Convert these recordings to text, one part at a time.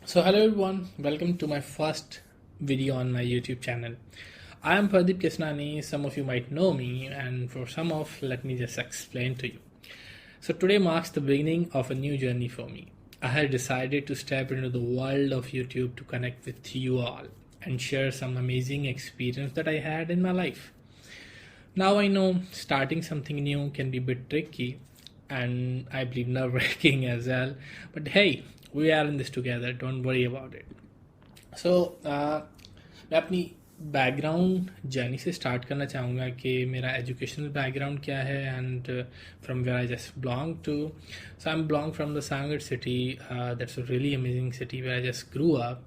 So hello everyone, welcome to my first video on my YouTube channel. I am Pradeep Kisnani. Some of you might know me, and for some of, let me just explain to you. So today marks the beginning of a new journey for me. I had decided to step into the world of YouTube to connect with you all and share some amazing experience that I had in my life. Now I know starting something new can be a bit tricky and I believe nerve wracking as well. But hey, we are in this together, don't worry about it. सो मैं अपनी background journey से start करना चाहूँगा कि मेरा educational background क्या है and from where I just belong to. So I am belong from the Sanghar city. That's a really amazing city where I just grew up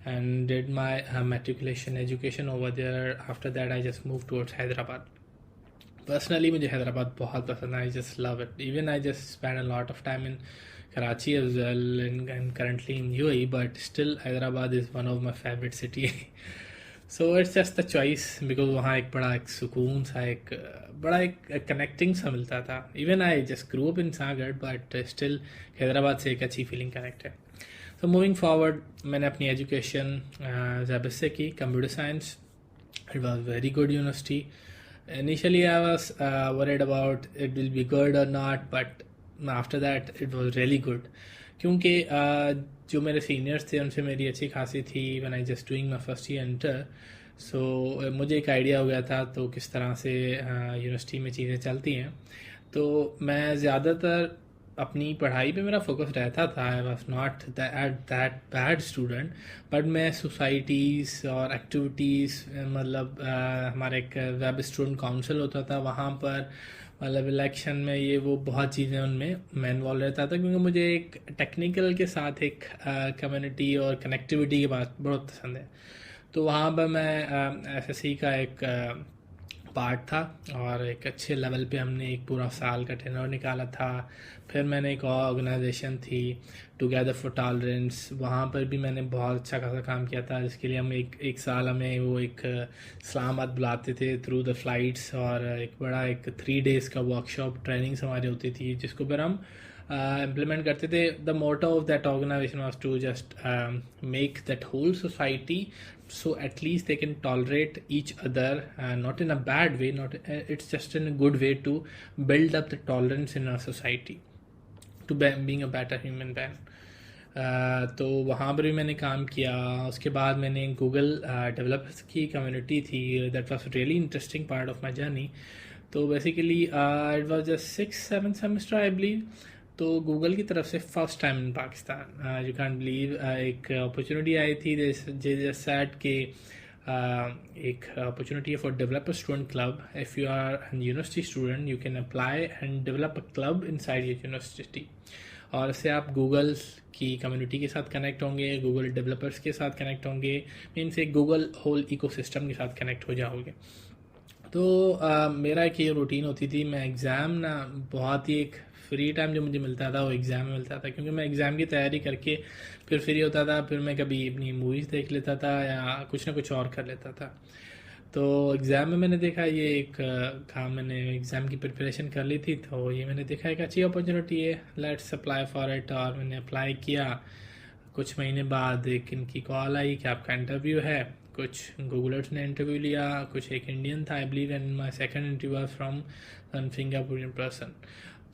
and did my matriculation education over there. After that, I just moved towards Hyderabad. Personally, मुझे हैदराबाद बहुत पसंद है. I just love it. Even I just spend a lot of time in Karachi as well and currently in UAE, but still Hyderabad is one of my favorite city. So it's just the choice because वहाँ एक बड़ा एक सुकून सा एक बड़ा एक connecting सा मिलता था. Even I just grew up in Sagar, but still Hyderabad से एक अच्छी फीलिंग कनेक्ट है. So moving forward, मैंने अपनी एजुकेशन ज़ैबिस से की, computer science. It was very good university. Initially I was worried about it will be good or not, but after that it was really good. क्योंकि जो मेरे seniors थे उनसे मेरी अच्छी खासी थी when I just doing my first year enter. So मुझे एक आइडिया हो गया था तो किस तरह से यूनिवर्सिटी में चीज़ें चलती हैं. तो मैं ज़्यादातर अपनी पढ़ाई पे मेरा फोकस रहता था. I was not that bad student, but मैं सोसाइटीज़ और एक्टिविटीज़ मतलब हमारा एक वेब स्टूडेंट काउंसिल होता था वहाँ पर, मतलब इलेक्शन में ये वो बहुत चीज़ें उनमें मैं इन्वॉल्व रहता था क्योंकि मुझे एक टेक्निकल के साथ एक कम्युनिटी और कनेक्टिविटी की बात बहुत पसंद है. तो वहाँ पर मैं एसएससी का एक पार्ट था और एक अच्छे लेवल पे हमने एक पूरा साल का टेनर निकाला था. फिर मैंने एक और ऑर्गेनाइजेशन थी टुगेदर फॉर टॉलरेंस, वहाँ पर भी मैंने बहुत अच्छा खासा काम किया था जिसके लिए हम एक साल हमें वो एक इस्लामाबाद बुलाते थे थ्रू द फ्लाइट्स और एक बड़ा एक 3 days का वर्कशॉप ट्रेनिंग्स हमारी होती थी जिसको फिर हम implement करते थे. The motto of that organization was to just make that whole society so at least they can tolerate each other, not in a bad way, not it's just in a good way to build up the tolerance in our society to being a better human being. तो वहाँ पर भी मैंने काम किया. उसके बाद मैंने गूगल डेवलपर्स की कम्युनिटी थी. That was really interesting part of my journey. तो basically it was just 6-7 semester I believe. तो गूगल की तरफ से first time in Pakistan, you can believe, एक अपॉर्चुनिटी आई थी. जे सैट के एक अपॉर्चुनिटी है for developer student club. If you are an university student you can apply and develop a club inside your university. और इससे आप गूगल की कम्युनिटी के साथ कनेक्ट होंगे, गूगल डेवलपर्स के साथ कनेक्ट होंगे, मीन्स एक गूगल होल इकोसिस्टम के साथ कनेक्ट हो जाओगे. तो मेरा एक ये रूटीन होती थी. मैं एग्ज़ाम ना बहुत ही एक फ्री टाइम जो मुझे मिलता था वो एग्ज़ाम में मिलता था क्योंकि मैं एग्ज़ाम की तैयारी करके फिर फ्री होता था. फिर मैं कभी अपनी मूवीज़ देख लेता था या कुछ ना कुछ और कर लेता था. तो एग्ज़ाम में मैंने देखा ये एक काम, मैंने एग्ज़ाम की प्रिपरेशन कर ली थी तो ये मैंने देखा एक अच्छी अपॉर्चुनिटी है, लेट्स अप्लाई फॉर इट. और मैंने अप्लाई किया. कुछ महीने बाद एक इनकी कॉल आई कि आपका इंटरव्यू है. कुछ गूगलर्स ने इंटरव्यू लिया, कुछ एक इंडियन था I believe, and my second interview was from Singaporean person.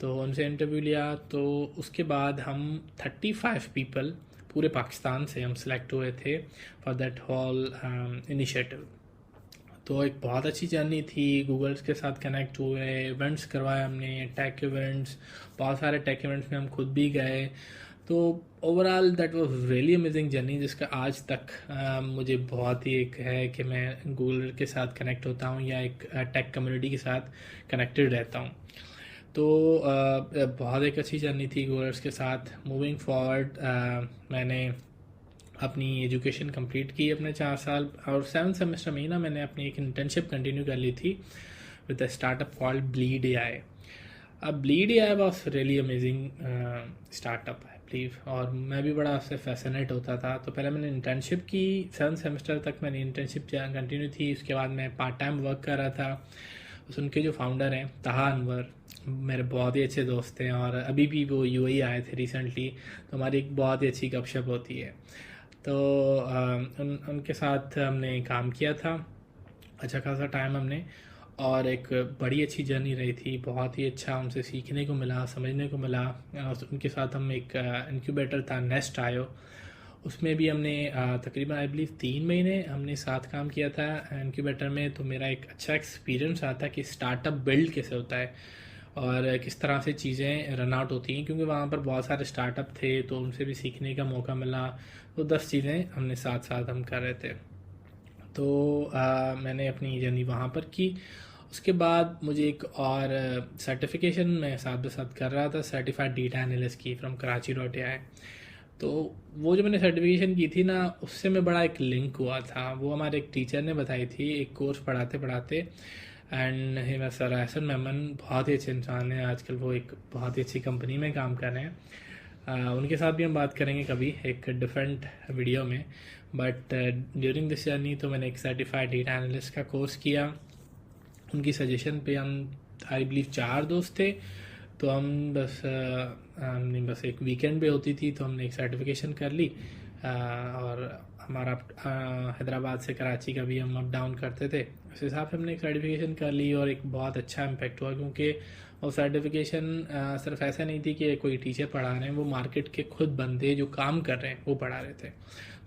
तो उनसे इंटरव्यू लिया. तो उसके बाद हम 35 पीपल पूरे पाकिस्तान से हम सिलेक्ट हुए थे फॉर दैट होल इनिशिएटिव. तो एक बहुत अच्छी जर्नी थी. गूगल्स के साथ कनेक्ट हुए, इवेंट्स करवाए हमने, टेक इवेंट्स, बहुत सारे टेक इवेंट्स में हम खुद भी गए. तो overall that was really amazing journey जिसका आज तक मुझे बहुत ही एक है कि मैं गूगल के साथ कनेक्ट होता हूँ या एक टेक कम्युनिटी के साथ कनेक्टेड रहता हूँ. तो बहुत एक अच्छी जर्नी थी गूगल्स के साथ. मूविंग फॉरवर्ड मैंने अपनी एजुकेशन कंप्लीट की अपने 4 साल और 7 सेमेस्टर में ही ना मैंने अपनी एक इंटर्नशिप कंटिन्यू कर ली थी with a startup called Bleed AI. अब Bleed AI was really amazing startup I believe और मैं भी बड़ा उससे फैसिनेट होता था. तो पहले मैंने इंटर्नशिप की, 7 सेमेस्टर तक मैंने इंटर्नशिप कंटिन्यू थी. उसके बाद मैं पार्ट टाइम वर्क कर रहा था. उनके जो फाउंडर हैं तहा अनवर, मेरे बहुत ही अच्छे दोस्त हैं और अभी भी वो यूएई आए थे रिसेंटली, तो हमारी एक बहुत ही अच्छी गपशप होती है। तो उनके साथ हमने काम किया था अच्छा खासा टाइम हमने, और एक बड़ी अच्छी जर्नी रही थी। बहुत ही अच्छा उनसे सीखने को मिला, समझने को मिला। उनके साथ हम एक इंक्यूबेटर था नेस्ट आयो, उसमें भी हमने तकरीबन आई बिलीव 3 महीने हमने साथ काम किया था इंक्यूबेटर में। तो मेरा एक अच्छा एक्सपीरियंस रहा था कि स्टार्टअप बिल्ड कैसे होता है और किस तरह से चीज़ें रन आउट होती हैं, क्योंकि वहाँ पर बहुत सारे स्टार्टअप थे तो उनसे भी सीखने का मौका मिला। तो 10 चीज़ें हमने साथ साथ हम कर रहे थे। तो मैंने अपनी जर्नी वहाँ पर की। उसके बाद मुझे एक और सर्टिफिकेशन मैं साथ में साथ कर रहा था, सर्टिफाइड डेटा एनालिस्ट की फ्रॉम Karachi.ai। तो वो जो मैंने सर्टिफिकेशन की थी ना, उससे मैं बड़ा एक लिंक हुआ था। वो हमारे एक टीचर ने बताई थी एक कोर्स पढ़ाते पढ़ाते, and he was sir Ehsan Memon. बहुत ही अच्छे इंसान हैं, आजकल वो एक बहुत ही अच्छी कंपनी में काम कर रहे हैं। उनके साथ भी हम बात करेंगे कभी एक डिफरेंट वीडियो में। बट ड्यूरिंग दिस जर्नी तो मैंने एक सर्टिफाइड डेटा एनालिस्ट का कोर्स किया। उनकी सजेशन पे हम आई बिलीव 4 दोस्त थे, तो हम हमने बस एक वीकेंड पे होती थी तो हमने एक सर्टिफिकेशन कर ली। और हमारा हैदराबाद से कराची का भी हम अप डाउन करते थे, उस हिसाब से हमने एक सर्टिफिकेशन कर ली और एक बहुत अच्छा इम्पैक्ट हुआ। क्योंकि वो सर्टिफिकेशन सिर्फ ऐसा नहीं थी कि कोई टीचर पढ़ा रहे हैं, वो मार्केट के खुद बंदे जो काम कर रहे हैं वो पढ़ा रहे थे।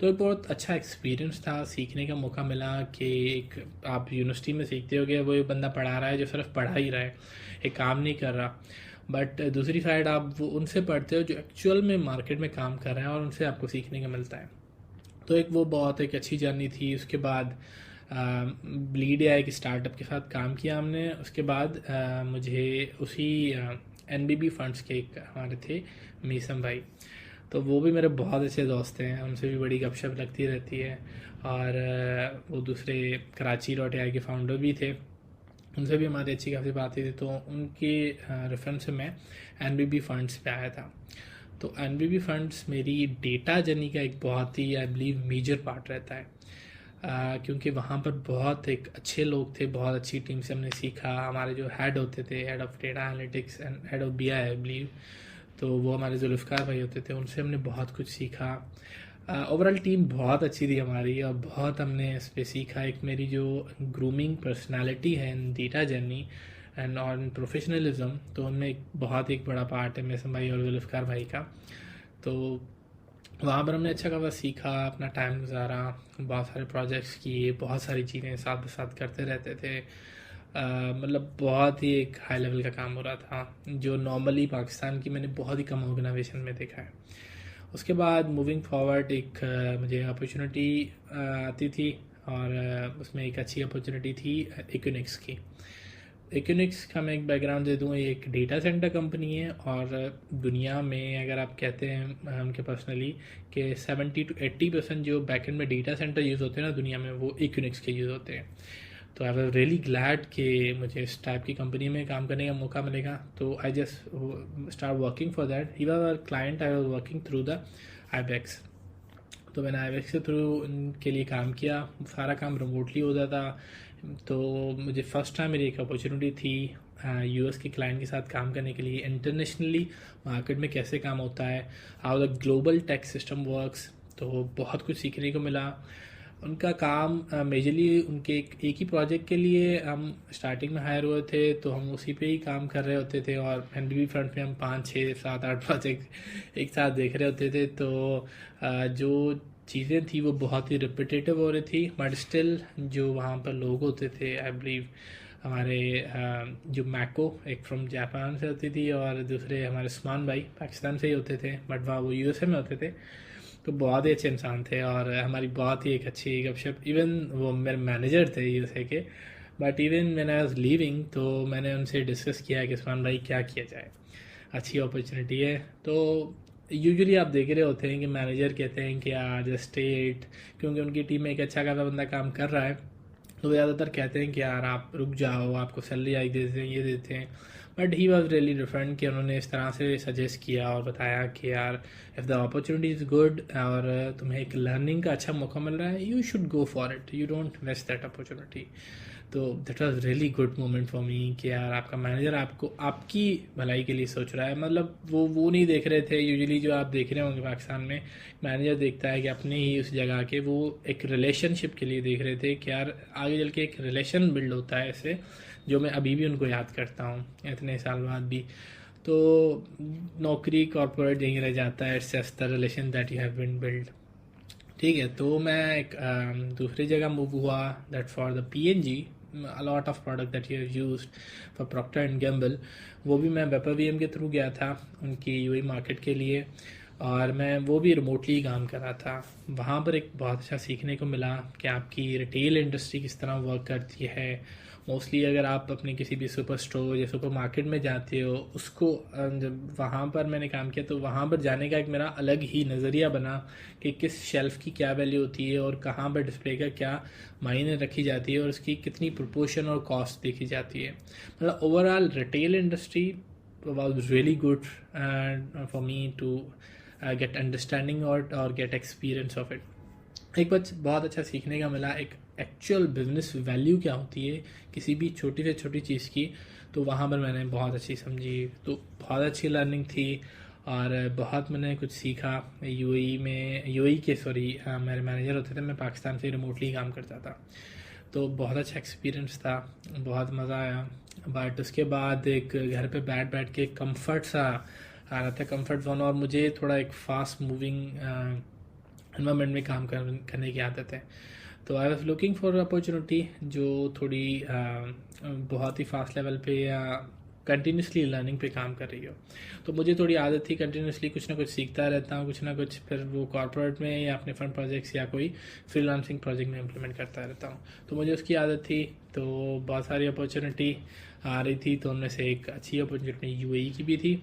तो एक बहुत अच्छा एक्सपीरियंस था, सीखने का मौका मिला कि एक आप यूनिवर्सिटी में सीखते हो कि वो एक बंदा पढ़ा रहा है जो सिर्फ पढ़ा ही रहा है, एक काम नहीं कर रहा। बट दूसरी साइड आप वो उनसे पढ़ते हो जो एक्चुअल में मार्केट में काम कर रहे हैं और उनसे आपको सीखने का मिलता है। तो एक वो बहुत एक अच्छी जर्नी थी। उसके बाद ब्लीड AI की स्टार्टअप के साथ काम किया हमने। उसके बाद मुझे उसी NBB फंड्स के एक हमारे थे मीसम भाई, तो वो भी मेरे बहुत अच्छे दोस्त हैं, उनसे भी बड़ी गपशप लगती रहती है। और वो दूसरे Karachi.ai के फाउंडर भी थे, उनसे भी हमारी अच्छी खासी बातें थी। तो उनके रेफरेंस से मैं NBB फंड्स पे आया था। तो NBB फंड्स मेरी डेटा जर्नी का एक बहुत ही आई बिलीव मेजर पार्ट रहता है, क्योंकि वहाँ पर बहुत एक अच्छे लोग थे, बहुत अच्छी टीम से हमने सीखा। हमारे जो हेड होते थे, head of data analytics and head of BI I believe, तो वो हमारे जुल्फ़कार भाई होते थे, उनसे हमने बहुत कुछ सीखा। ओवरऑल टीम बहुत अच्छी थी हमारी और बहुत हमने इस पर सीखा। एक मेरी जो ग्रूमिंग पर्सनालिटी है in data journey and on professionalism, तो उनमें एक बहुत एक बड़ा पार्ट है मेसम भाई और जुल्फ़कार भाई का। तो वहाँ पर हमने अच्छा खासा सीखा, अपना टाइम गुजारा, बहुत सारे प्रोजेक्ट्स किए, बहुत सारी चीज़ें साथ साथ करते रहते थे। मतलब बहुत ही एक हाई लेवल का काम हो रहा था, जो नॉर्मली पाकिस्तान की मैंने बहुत ही कम ऑर्गेनाइजेशन में देखा है। उसके बाद मूविंग फॉरवर्ड एक मुझे अपॉर्चुनिटी आती थी, और उसमें एक अच्छी अपॉर्चुनिटी थी एक्यूनिक्स की। एक्यूनिक्स का मैं एक बैकग्राउंड दे दूँ, ये एक डेटा सेंटर कंपनी है, और दुनिया में अगर आप कहते हैं उनके पर्सनली कि 70 to 80% जो बैकएंड में डेटा सेंटर यूज़ होते हैं ना दुनिया में, वो एक्यूनिक्स के यूज़ होते हैं। तो आई वॉज रियली ग्लैड कि मुझे इस टाइप की कंपनी में काम करने का मौका मिलेगा। तो I just start working for that. He was our client, I was working through the IBEX। तो मैंने IBEX के थ्रू उनके लिए काम किया, सारा काम रिमोटली होता था। तो मुझे फर्स्ट टाइम मेरी एक अपॉर्चुनिटी थी US के क्लाइंट के साथ काम करने के लिए, इंटरनेशनली मार्केट में कैसे काम होता है, how the global tech system works. तो बहुत कुछ सीखने को मिला। उनका काम मेजरली उनके एक ही प्रोजेक्ट के लिए हम स्टार्टिंग में हायर हुए थे, तो हम उसी पे ही काम कर रहे होते थे, और NBB फ्रंट में हम 5, 6, 7, 8 प्रोजेक्ट एक साथ देख रहे होते थे। तो जो चीज़ें थी वो बहुत ही रिपीटेटिव हो रही थी, बट स्टिल जो वहाँ पर लोग होते थे, आई बिलीव हमारे जो मैको एक फ्रॉम जापान से होती थी, और दूसरे हमारे उस्मान भाई पाकिस्तान से ही होते थे, बट वहाँ वो USA में होते थे। तो बहुत ही अच्छे इंसान थे और हमारी बहुत ही एक अच्छी गपशप। इवन वो मेरे मैनेजर थे USA के, बट इवन मैंने आई वाज लीविंग तो मैंने उनसे डिस्कस किया कि उस्मान भाई क्या किया जाए, अच्छी अपॉर्चुनिटी है। तो यूजुअली आप देख रहे होते हैं कि मैनेजर कहते हैं कि यार जस्ट स्टेट, क्योंकि उनकी टीम में एक अच्छा खासा बंदा काम कर रहा है, तो ज़्यादातर कहते हैं कि यार आप रुक जाओ, आपको सैलरी आई देते हैं, ये देते हैं। But he was really different कि उन्होंने इस तरह से सजेस्ट किया और बताया कि यार if the opportunity is good और तुम्हें एक लर्निंग का अच्छा मौका मिल रहा है, you should go for it, you don't waste that opportunity. तो that was really good moment for me कि यार आपका मैनेजर आपको आपकी भलाई के लिए सोच रहा है। मतलब वो नहीं देख रहे थे यूजुअली जो आप देख रहे होंगे पाकिस्तान में, मैनेजर देखता है कि अपने ही उस जगह के, वो एक रिलेशनशिप के लिए देख रहे थे कि यार आगे चल के एक रिलेशन बिल्ड होता है ऐसे, जो मैं अभी भी उनको याद करता हूँ इतने साल बाद भी। तो नौकरी कॉर्पोरेट यहीं रह जाता है, it's just the relation that you have been build. ठीक है, तो मैं एक दूसरी जगह मूव हुआ, that for the PNG, a lot of product that you have used for Procter and Gamble, वो भी मैं वेपर VM के थ्रू गया था उनकी UAE मार्केट के लिए, और मैं वो भी रिमोटली काम कर रहा था। वहाँ पर एक बहुत अच्छा सीखने को मिला कि आपकी रिटेल इंडस्ट्री किस तरह वर्क करती है। मोस्टली अगर आप अपने किसी भी सुपर स्टोर या सुपर मार्केट में जाते हो, उसको जब वहाँ पर मैंने काम किया तो वहाँ पर जाने का एक मेरा अलग ही नज़रिया बना कि किस शेल्फ़ की क्या वैल्यू होती है और कहाँ पर डिस्प्ले का क्या मायने रखी जाती है और उसकी कितनी प्रोपोर्शन और कॉस्ट देखी जाती है। मतलब overall retail industry was really good for me to get understanding और गेट एक्सपीरियंस ऑफ इट। एक बहुत अच्छा सीखने का मिला, एक एक्चुअल बिजनेस वैल्यू क्या होती है किसी भी छोटी से छोटी चीज़ की, तो वहाँ पर मैंने बहुत अच्छी समझी। तो बहुत अच्छी लर्निंग थी और बहुत मैंने कुछ सीखा। यूएई के मेरे मैनेजर होते थे, मैं पाकिस्तान से रिमोटली काम करता था, तो बहुत अच्छा एक्सपीरियंस था, बहुत मज़ा आया। बट उसके बाद एक घर पे बैठ के कंफर्ट सा आ रहा था, कंफर्ट जोन, और मुझे थोड़ा एक फास्ट मूविंग एनवायरनमेंट में काम करने की आदत है। तो I was looking for opportunity जो थोड़ी बहुत ही फास्ट लेवल पे या कंटिन्यूसली लर्निंग पे काम कर रही हो। तो मुझे थोड़ी आदत थी कंटिन्यूसली कुछ ना कुछ सीखता रहता हूँ, कुछ ना कुछ, फिर वो कॉर्पोरेट में या अपने फंड प्रोजेक्ट्स या कोई फ्रीलांसिंग प्रोजेक्ट में इम्प्लीमेंट करता रहता हूँ। तो मुझे उसकी आदत थी, तो बहुत सारी अपॉर्चुनिटी आ रही थी, तो उनमें से एक अच्छी अपॉर्चुनिटी UAE की भी थी,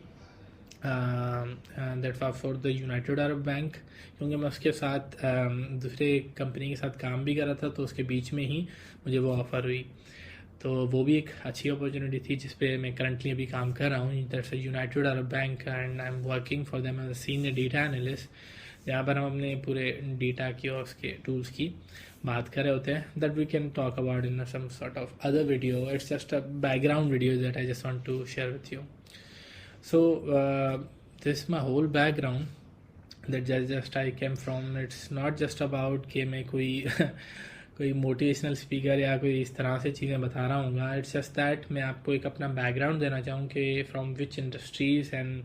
that was for the United Arab bank, क्योंकि मैं उसके साथ दूसरे कंपनी के साथ काम भी कर रहा था, तो उसके बीच में ही मुझे वो ऑफ़र हुई। तो वो भी एक अच्छी अपॉर्चुनिटी थी जिस पे मैं करंटली अभी काम कर रहा हूँ, that's United Arab Bank, and I am working for them as a senior data analyst, जहाँ पर हम अपने पूरे डेटा की और उसके टूल्स की बात कर रहे होते हैं, that we can talk about in some sort of other video. It's just a background video that I just want to share with you. So this is my whole background that just I came from. It's not just about कि मैं कोई कोई motivational speaker या कोई इस तरह से चीज़ें बता रहा हूँ। इट्स जस्ट दैट मैं आपको एक अपना बैकग्राउंड देना चाहूँ कि from which industries and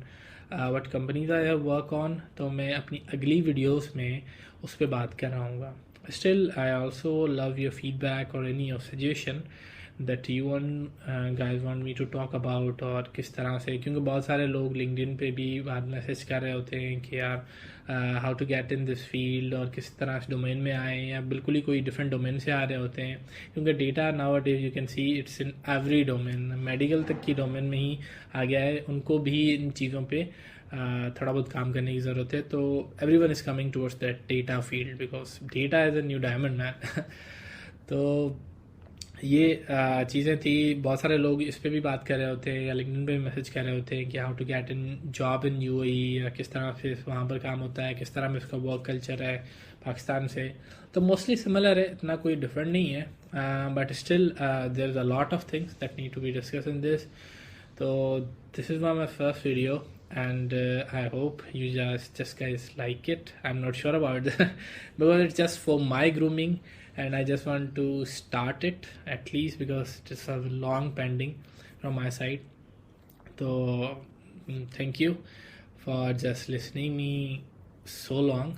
what companies I have work on. तो मैं अपनी अगली वीडियोस में उस पर बात कर रहा हूँ। Still I also love your feedback और any your suggestion that you guys want me to talk about, और किस तरह से, क्योंकि बहुत सारे लोग लिंक्डइन पे भी बाद मैसेज कर रहे होते हैं कि यार how to get in this field और किस तरह से डोमेन में आए, या बिल्कुल ही कोई डिफरेंट डोमेन से आ रहे होते हैं, क्योंकि data now days you can see it's in every domain, medical तक की डोमेन में ही आ गया है। उनको भी इन चीज़ों पे थोड़ा बहुत काम करने की ज़रूरत है। तो every one is coming towards that data field because data is a new diamond man. तो ये चीज़ें थी। बहुत सारे लोग इस पे भी बात कर रहे होते हैं या लिंक्डइन पे भी मैसेज कर रहे होते हैं कि how to get in job in UAE, या किस तरह से वहाँ पर काम होता है, किस तरह में उसका वर्क कल्चर है पाकिस्तान से। तो मोस्टली सिमिलर है, इतना कोई डिफरेंट नहीं है, but still there is a lot of things that need to be discuss in this. तो this is my first video and I hope you just guys like it. I'm not sure about that because it's just for my grooming and I just want to start it at least because it's a long pending from my side. So thank you for just listening me so long,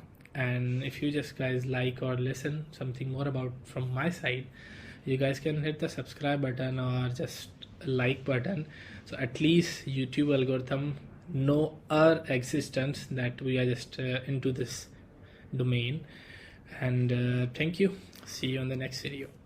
and if you just guys like or listen something more about from my side, you guys can hit the subscribe button or just like button, so at least YouTube algorithm know our existence that we are just into this domain. And thank you. See you on the next video.